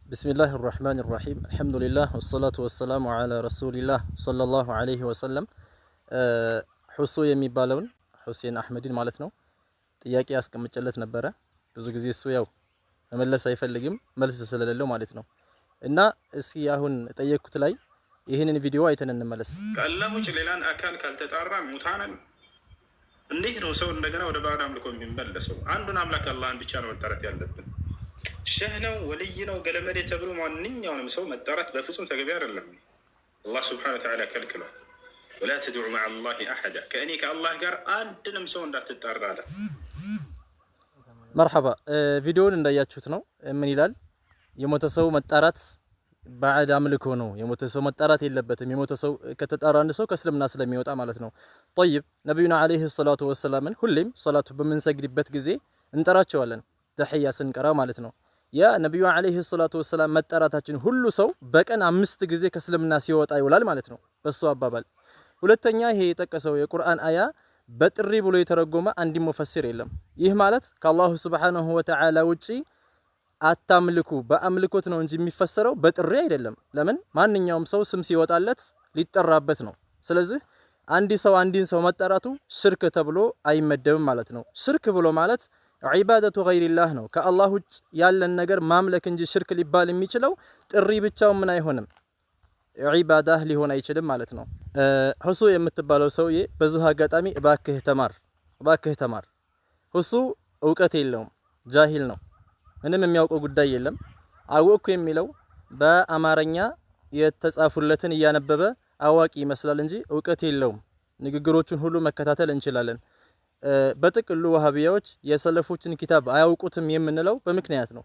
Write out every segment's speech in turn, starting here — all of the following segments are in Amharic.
بسم الله الرحمن الرحيم الحمد لله والصلاة والسلام على رسول الله صلى الله عليه وسلم ሁሱ የሚባለውን ሁሴን አህመድን ማለት ነው ጥያቄ ያስቀምጨለት ነበረ። ብዙ ጊዜ እሱ ያው መመለስ አይፈልግም መልስ ስለሌለው ማለት ነው። እና እስኪ አሁን ጠየቅኩት ላይ ይህንን ቪዲዮ አይተን እንመለስ። ከአላህ ውጭ ሌላን አካል ካልተጣራ ሙታንን እንዴት ነው ሰው እንደገና ወደ ባዕድ አምልኮ የሚመለሰው? አንዱን አምላክ አላህን ብቻ ነው መጣራት ያለብን። ሸህ ነው ወልይ ነው ገለመዴ ተብሎ ማንኛውንም ሰው መጣራት በፍጹም ተገቢ አይደለም። አላህ ስብሐነሁ ወተዓላ ከልክሏል። ወላ ተድዑ መዐ አላሂ አሐዳ፣ ከእኔ ከአላህ ጋር አንድንም ሰው እንዳትጣራ አለ። መርሐባ። ቪዲዮውን እንዳያችሁት ነው። ምን ይላል? የሞተ ሰው መጣራት ባዕድ አምልኮ ነው። የሞተ ሰው መጣራት የለበትም። የሞተ ሰው ከተጣራ አንድ ሰው ከእስልምና ስለሚወጣ ማለት ነው። ጠይብ ነቢዩና ዓለይሂ ሰላቱ ወሰላምን ሁሌም ሶላቱ በምንሰግድበት ጊዜ እንጠራቸዋለን፣ ተሕያ ስንቀራ ማለት ነው። ያ ነቢዩ ዓለይሂ ሰላቱ ወሰላም መጠራታችን ሁሉ ሰው በቀን 5 ጊዜ ከእስልምና ሲወጣ ይውላል ማለት ነው በሱ አባባል። ሁለተኛ ይሄ የጠቀሰው የቁርአን አያ በጥሪ ብሎ የተረጎመ አንድ ሙፈሲር የለም። ይህ ማለት ከአላሁ ሱብሓነሁ ወተዓላ ውጪ አታምልኩ በአምልኮት ነው እንጂ የሚፈሰረው በጥሪ አይደለም። ለምን ማንኛውም ሰው ስም ሲወጣለት ሊጠራበት ነው። ስለዚህ አንድ ሰው አንድን ሰው መጠራቱ ሽርክ ተብሎ አይመደብም ማለት ነው። ሽርክ ብሎ ማለት ዒባደቱ ገይሪላህ ነው። ከአላህ ውጭ ያለን ነገር ማምለክ እንጂ ሽርክ ሊባል የሚችለው ጥሪ ብቻው ምን አይሆንም፣ ዒባዳህ ሊሆን አይችልም ማለት ነው። ሁሱ የምትባለው ሰውዬ በዚህ አጋጣሚ እባክህ ተማር። ሁሱ እውቀት የለውም፣ ጃሂል ነው። ምንም የሚያውቀው ጉዳይ የለም። አወቅኩ የሚለው በአማርኛ የተጻፉለትን እያነበበ አዋቂ ይመስላል እንጂ እውቀት የለውም። ንግግሮቹን ሁሉ መከታተል እንችላለን። በጥቅሉ ወሃቢያዎች የሰለፎችን ኪታብ አያውቁትም የምንለው በምክንያት ነው።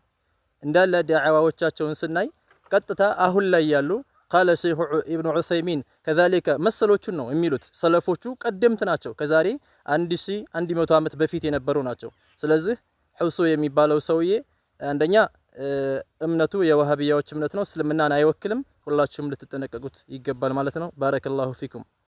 እንዳለ ዳዕዋዎቻቸውን ስናይ ቀጥታ አሁን ላይ ያሉ ቃለ ሸይኹ ኢብኑ ዑሰይሚን ከዛሊከ መሰሎቹን ነው የሚሉት። ሰለፎቹ ቀደምት ናቸው። ከዛሬ 1100 ዓመት በፊት የነበሩ ናቸው። ስለዚህ ሁሱ የሚባለው ሰውዬ አንደኛ እምነቱ የወሃቢያዎች እምነት ነው፣ እስልምናን አይወክልም። ሁላችሁም ልትጠነቀቁት ይገባል ማለት ነው። ባረከላሁ ፊኩም።